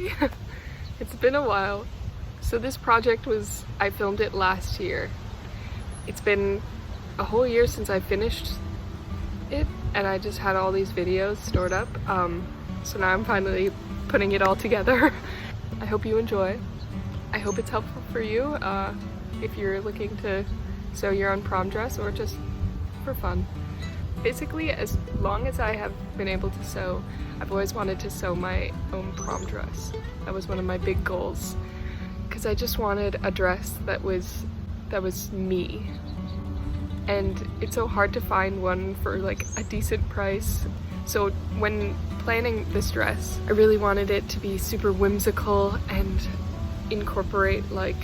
Hi! It's been a while. So this project I filmed it last year. It's been a whole year since I finished it, and I just had all these videos stored up. So now I'm finally putting it all together. I hope you enjoy. I hope it's helpful for you if you're looking to sew your own prom dress or just for fun. Basically, as long as I have been able to sew, I've always wanted to sew my own prom dress. That was one of my big goals, because I just wanted a dress that was me. And it's so hard to find one for like a decent price. So when planning this dress, I really wanted it to be super whimsical and incorporate like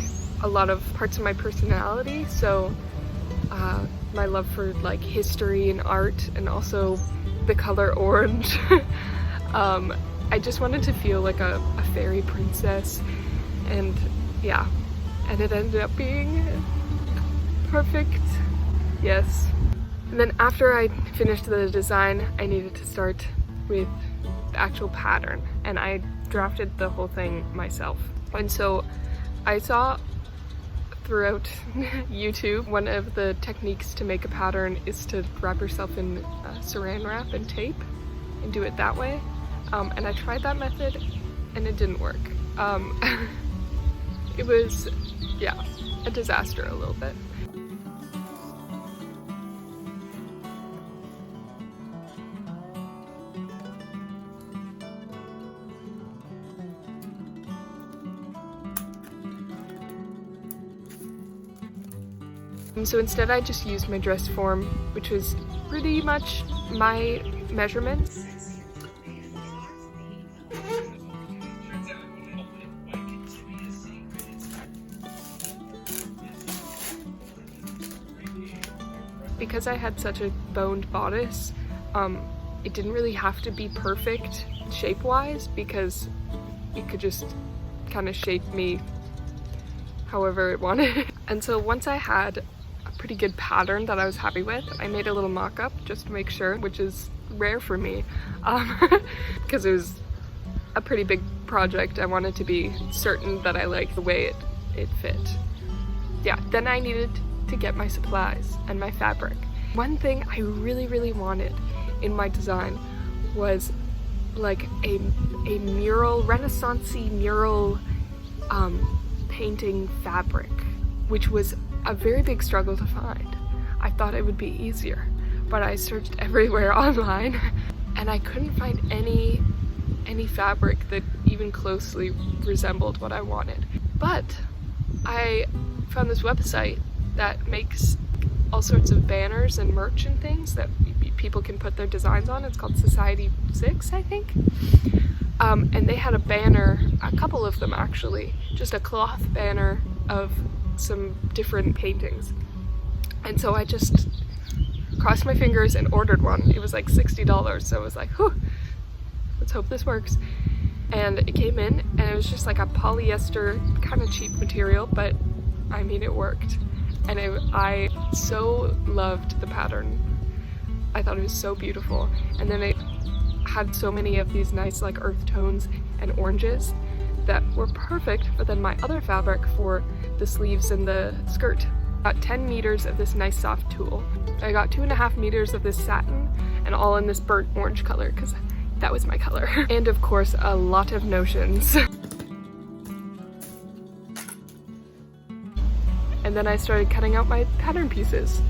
a lot of parts of my personality. So my love for like history and art, and also the color orange. I just wanted to feel like a fairy princess, and yeah, and it ended up being perfect. Yes. And then after I finished the design, I needed to start with the actual pattern, and I drafted the whole thing myself. And so I saw throughout YouTube, one of the techniques to make a pattern is to wrap yourself in saran wrap and tape and do it that way. And I tried that method and it didn't work. It was, yeah, a disaster a little bit. So instead I just used my dress form, which was pretty much my measurements. Because I had such a boned bodice, it didn't really have to be perfect shape-wise, because it could just kind of shape me however it wanted. And so once I had a pretty good pattern that I was happy with, I made a little mock-up just to make sure, which is rare for me, because it was a pretty big project. I wanted to be certain that I liked the way it fit. Yeah, then I needed to get my supplies and my fabric. One thing I really wanted in my design was like a mural, Renaissance-y mural painting fabric, which was a very big struggle to find. I thought it would be easier, but I searched everywhere online and I couldn't find any fabric that even closely resembled what I wanted. But I found this website that makes all sorts of banners and merch and things that people can put their designs on. It's called Society 6, I think. And they had a banner, a couple of them actually, just a cloth banner of some different paintings. And so I just crossed my fingers and ordered one. It was like $60, so I was like, whew, let's hope this works. And it came in, and it was just like a polyester kind of cheap material, but I mean, it worked. And I so loved the pattern. I thought it was so beautiful. And then it had so many of these nice like earth tones and oranges that were perfect for then my other fabric for the sleeves and the skirt. I got 10 meters of this nice soft tulle. I got 2.5 meters of this satin, and all in this burnt orange color, because that was my color. And of course, a lot of notions. And then I started cutting out my pattern pieces.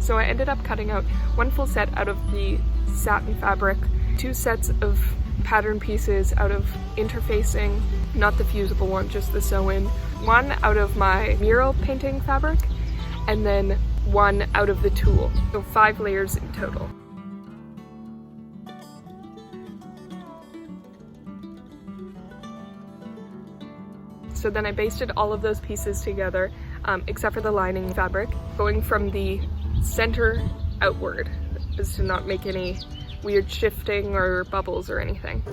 So I ended up cutting out one full set out of the satin fabric, 2 sets of pattern pieces out of interfacing, not the fusible one, just the sew-in, 1 out of my mural painting fabric, and then 1 out of the tulle. So 5 layers in total. So then I basted all of those pieces together, except for the lining fabric, going from the center outward, as to not make any weird shifting or bubbles or anything.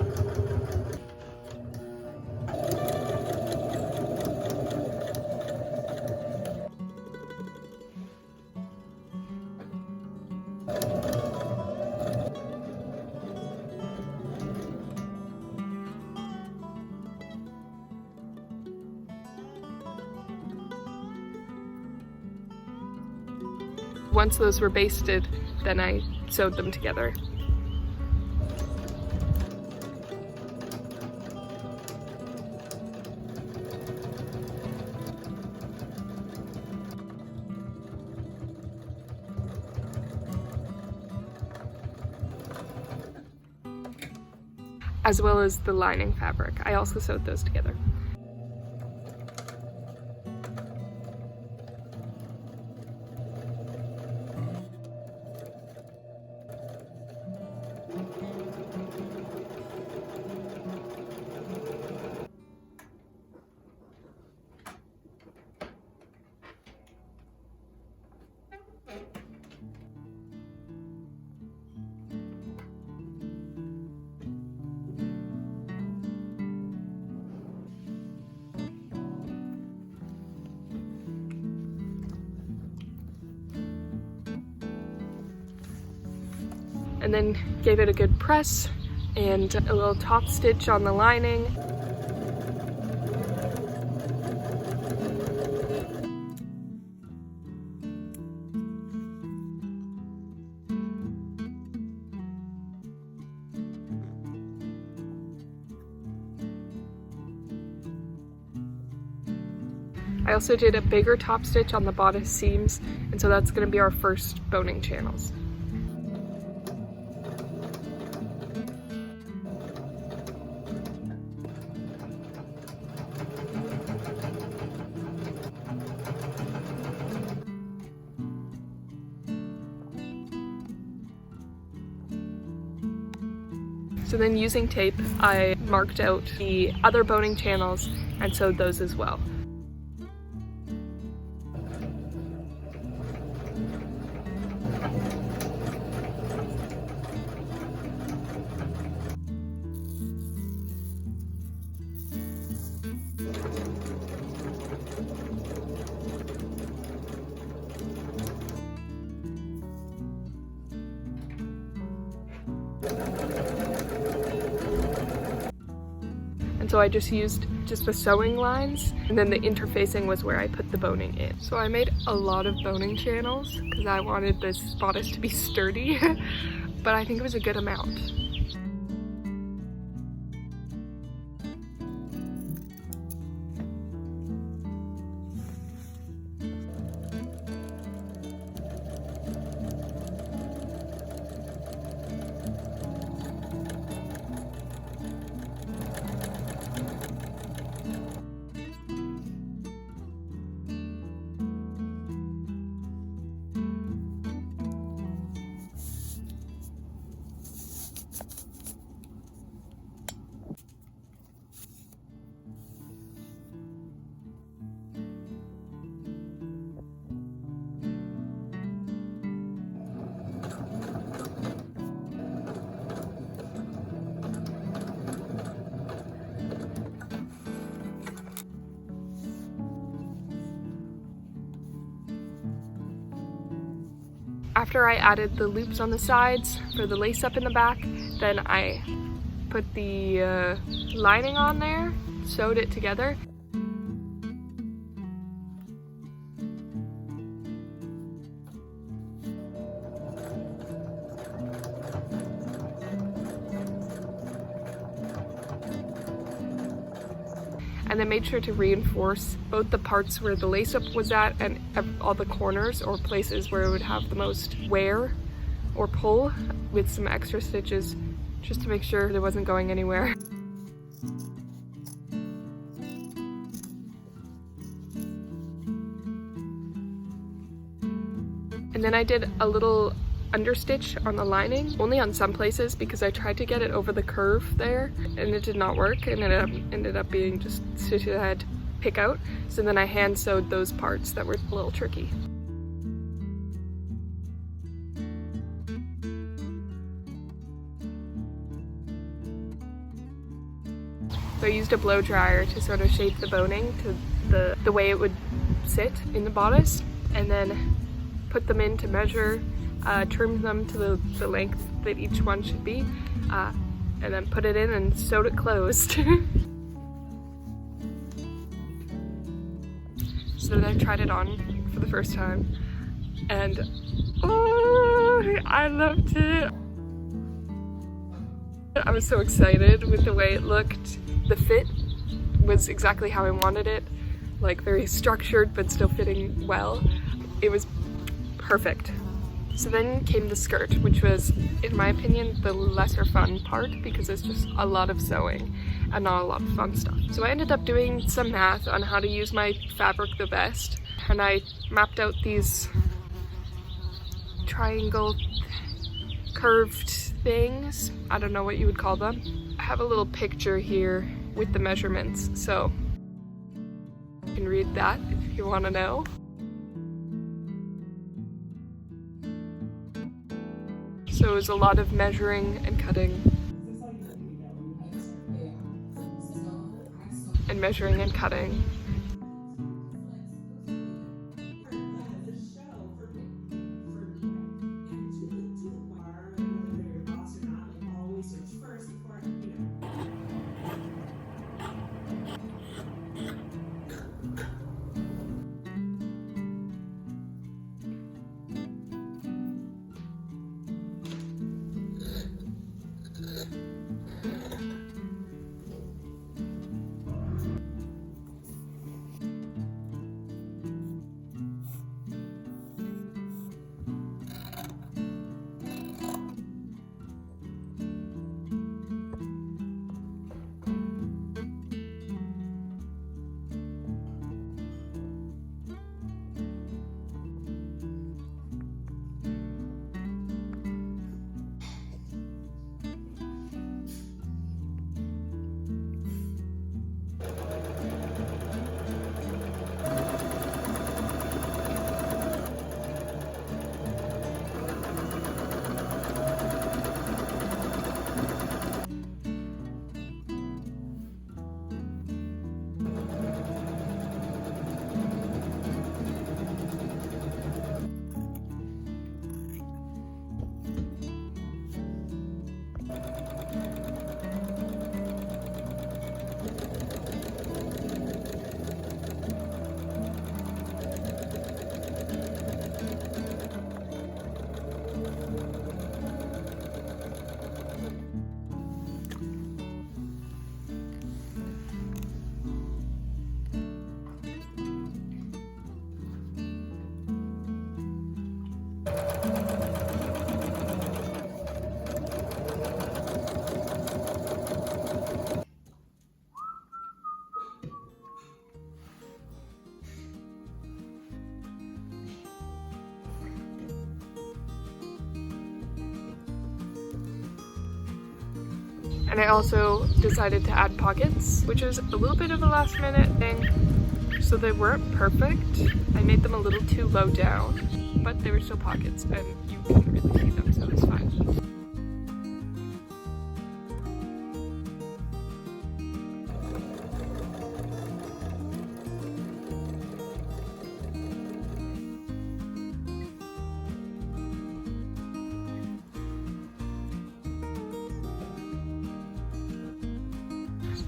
Once those were basted, then I sewed them together. As well as the lining fabric. I also sewed those together. And then gave it a good press and a little top stitch on the lining. I also did a bigger top stitch on the bodice seams, and so that's going to be our first boning channels. So then using tape, I marked out the other boning channels and sewed those as well. So I just used the sewing lines, and then the interfacing was where I put the boning in. So I made a lot of boning channels because I wanted this bodice to be sturdy, but I think it was a good amount. After I added the loops on the sides for the lace up in the back, then I put the lining on there, sewed it together. and then made sure to reinforce both the parts where the lace-up was at and all the corners or places where it would have the most wear or pull with some extra stitches, just to make sure it wasn't going anywhere. And then I did a little understitch on the lining, only on some places because I tried to get it over the curve there and it did not work, and it ended up being just stitches I had to pick out. So then I hand sewed those parts that were a little tricky. So I used a blow dryer to sort of shape the boning to the way it would sit in the bodice, and then put them in to measure, trim them to the length that each one should be, and then put it in and sewed it closed. So then I tried it on for the first time, and oh, I loved it. I was so excited with the way it looked. The fit was exactly how I wanted it, like very structured but still fitting well. It was perfect. So then came the skirt, which was, in my opinion, the lesser fun part because it's just a lot of sewing and not a lot of fun stuff. So I ended up doing some math on how to use my fabric the best, and I mapped out these triangle curved things. I don't know what you would call them. I have a little picture here with the measurements, so you can read that if you want to know. So it was a lot of measuring and cutting. And measuring and cutting. And I also decided to add pockets, which was a little bit of a last minute thing. So they weren't perfect. I made them a little too low down, but they were still pockets and you couldn't really see them, so it's fine.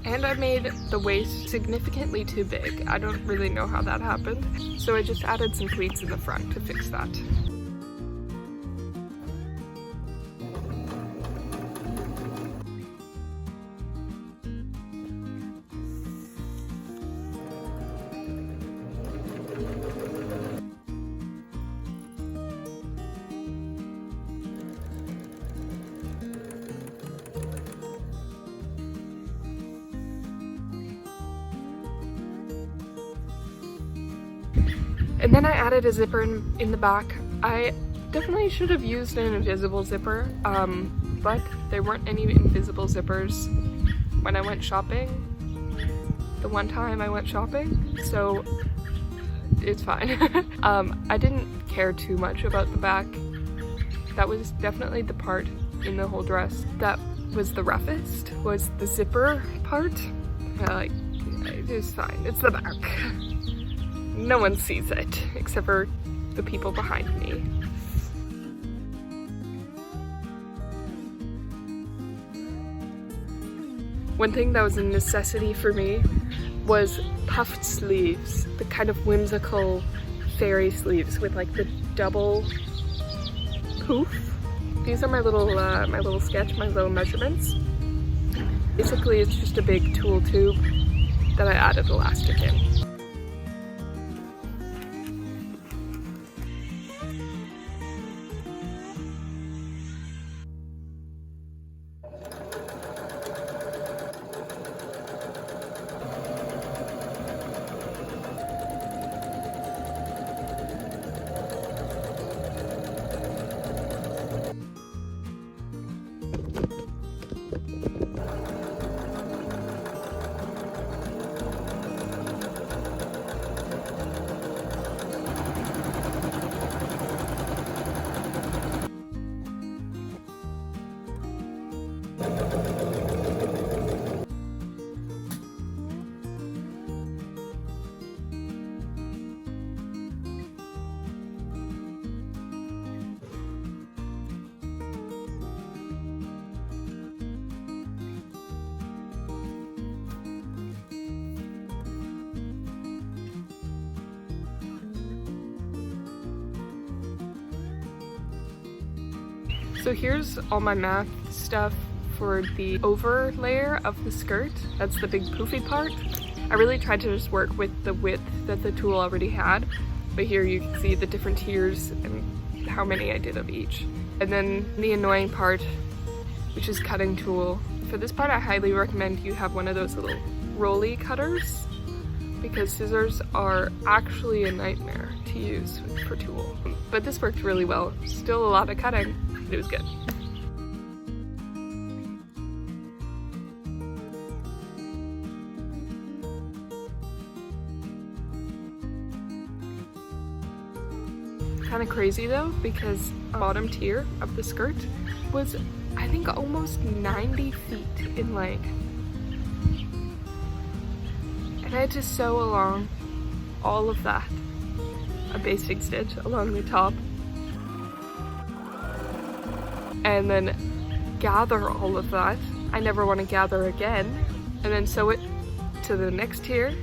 And I made the waist significantly too big. I don't really know how that happened. So I just added some pleats in the front to fix that. And then I added a zipper in the back. I definitely should have used an invisible zipper, but there weren't any invisible zippers when I went shopping. The one time I went shopping, so it's fine. I didn't care too much about the back. That was definitely the part in the whole dress that was the roughest, was the zipper part. It's fine, it's the back. No one sees it, except for the people behind me. One thing that was a necessity for me was puffed sleeves, the kind of whimsical fairy sleeves with like the double poof. These are my little sketch, my little measurements. Basically, it's just a big tulle tube that I added elastic in. So here's all my math stuff for the over layer of the skirt. That's the big poofy part. I really tried to just work with the width that the tulle already had, but here you can see the different tiers and how many I did of each. And then the annoying part, which is cutting tulle. For this part, I highly recommend you have one of those little rolly cutters, because scissors are actually a nightmare to use for tulle. But this worked really well. Still a lot of cutting. It was good. Kind of crazy though, because the bottom tier of the skirt was, I think, almost 90 feet in length. And I had to sew along all of that, a basic stitch along the top, and then gather all of that. I never want to gather again, and then sew it to the next tier.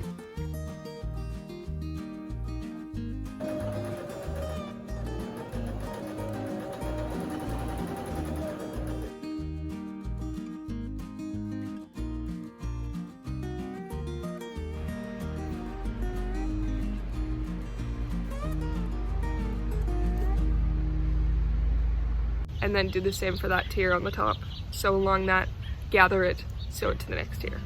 And then do the same for that tier on the top. Sew along that, gather it, sew it to the next tier.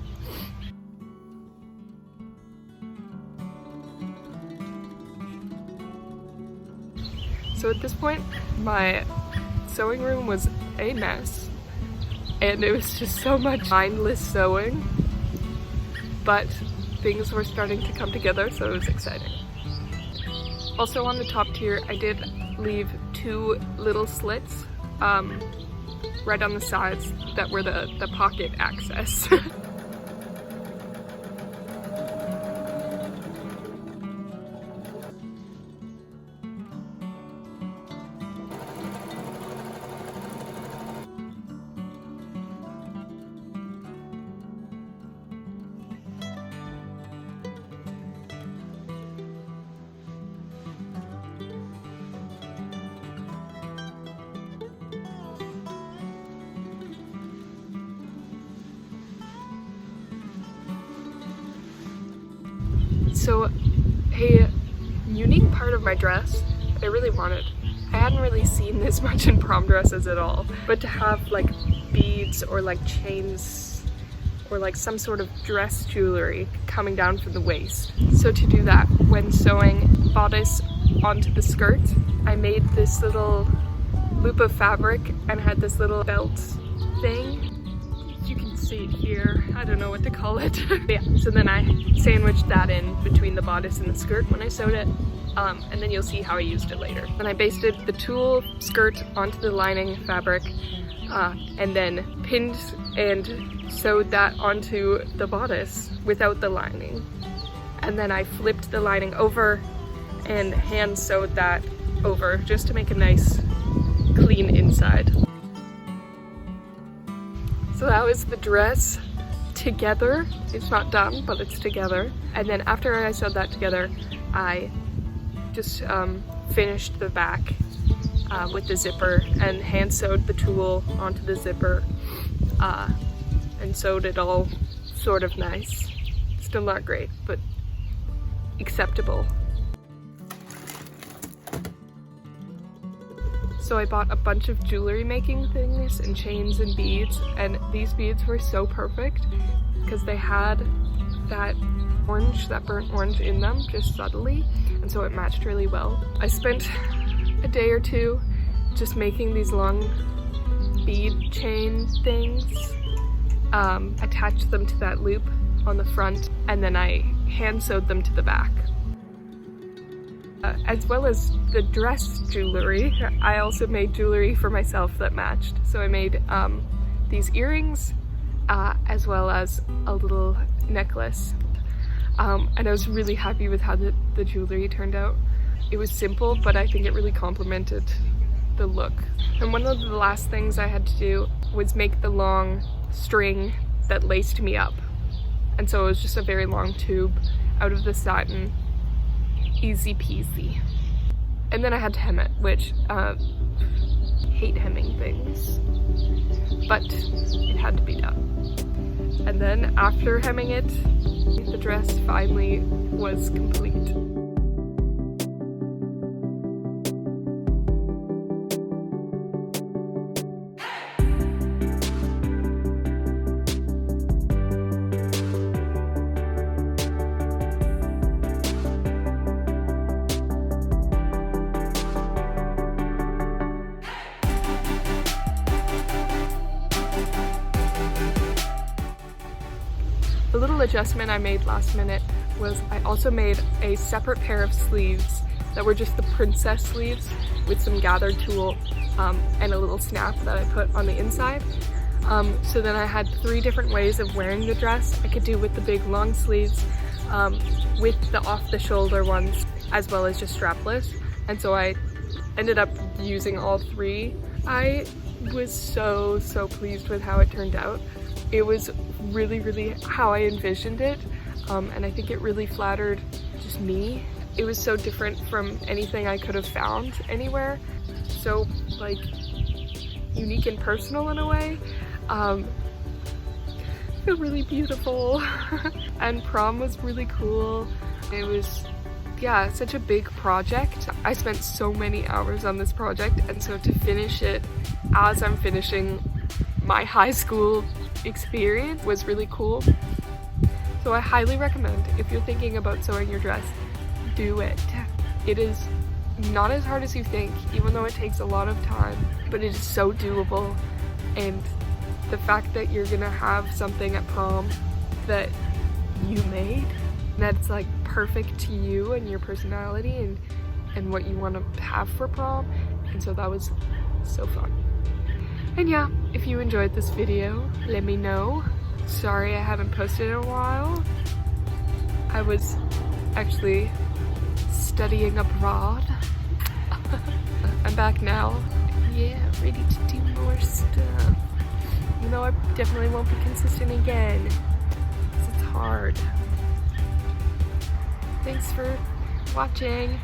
So at this point, my sewing room was a mess, and it was just so much mindless sewing, but things were starting to come together, so it was exciting. Also on the top tier, I did leave 2 little slits right on the sides that were the pocket access. So a unique part of my dress that I really wanted, I hadn't really seen this much in prom dresses at all, but to have like beads or like chains or like some sort of dress jewelry coming down from the waist. So to do that, when sewing, bodice onto the skirt, I made this little loop of fabric and had this little belt thing. You can see it here. I don't know what to call it. Yeah, so then I sandwiched that in between the bodice and the skirt when I sewed it. And then you'll see how I used it later. Then I basted the tulle skirt onto the lining fabric and then pinned and sewed that onto the bodice without the lining. And then I flipped the lining over and hand sewed that over just to make a nice clean inside. So that was the dress together. It's not done, but it's together. And then after I sewed that together, I just finished the back with the zipper and hand sewed the tulle onto the zipper and sewed it all sort of nice. Still not great, but acceptable. So I bought a bunch of jewelry making things and chains and beads, and these beads were so perfect because they had that orange, that burnt orange in them just subtly, and so it matched really well. I spent a day or two just making these long bead chain things, attached them to that loop on the front, and then I hand sewed them to the back. As well as the dress jewelry, I also made jewelry for myself that matched. So I made these earrings as well as a little necklace. And I was really happy with how the jewelry turned out. It was simple, but I think it really complemented the look. And one of the last things I had to do was make the long string that laced me up. And so it was just a very long tube out of the satin. Easy peasy. And then I had to hem it, which hate hemming things, but it had to be done. And then after hemming it, the dress finally was complete. The little adjustment I made last minute was I also made a separate pair of sleeves that were just the princess sleeves with some gathered tulle and a little snap that I put on the inside. So then I had 3 different ways of wearing the dress. I could do with the big long sleeves, with the off-the-shoulder ones, as well as just strapless. And so I ended up using all 3. I was so pleased with how it turned out. It was really how I envisioned it, and I think it really flattered just me. It was so different from anything I could have found anywhere, so like unique and personal in a way. I feel really beautiful. And prom was really cool. It was, yeah, such a big project. I spent so many hours on this project, and so to finish it as I'm finishing my high school experience was really cool. So I highly recommend, if you're thinking about sewing your dress, do it. It is not as hard as you think, even though it takes a lot of time, but it is so doable. And the fact that you're gonna have something at prom that you made, that's like perfect to you and your personality and what you want to have for prom, and so that was so fun. And yeah, if you enjoyed this video, let me know. Sorry I haven't posted in a while. I was actually studying abroad. I'm back now. Yeah, ready to do more stuff. You know, I definitely won't be consistent again, because it's hard. Thanks for watching.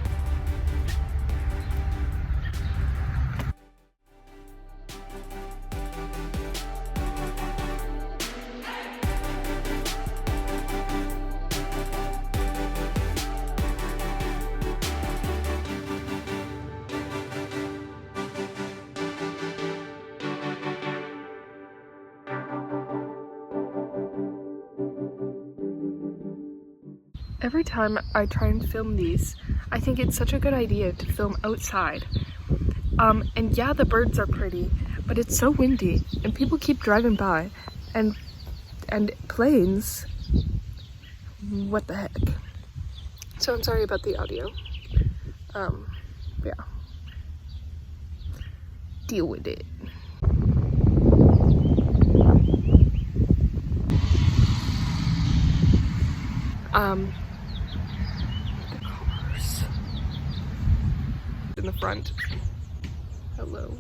Every time I try and film these, I think it's such a good idea to film outside. And yeah, the birds are pretty, but it's so windy and people keep driving by and planes. What the heck? So I'm sorry about the audio. Yeah. Deal with it. The cars in the front. Hello.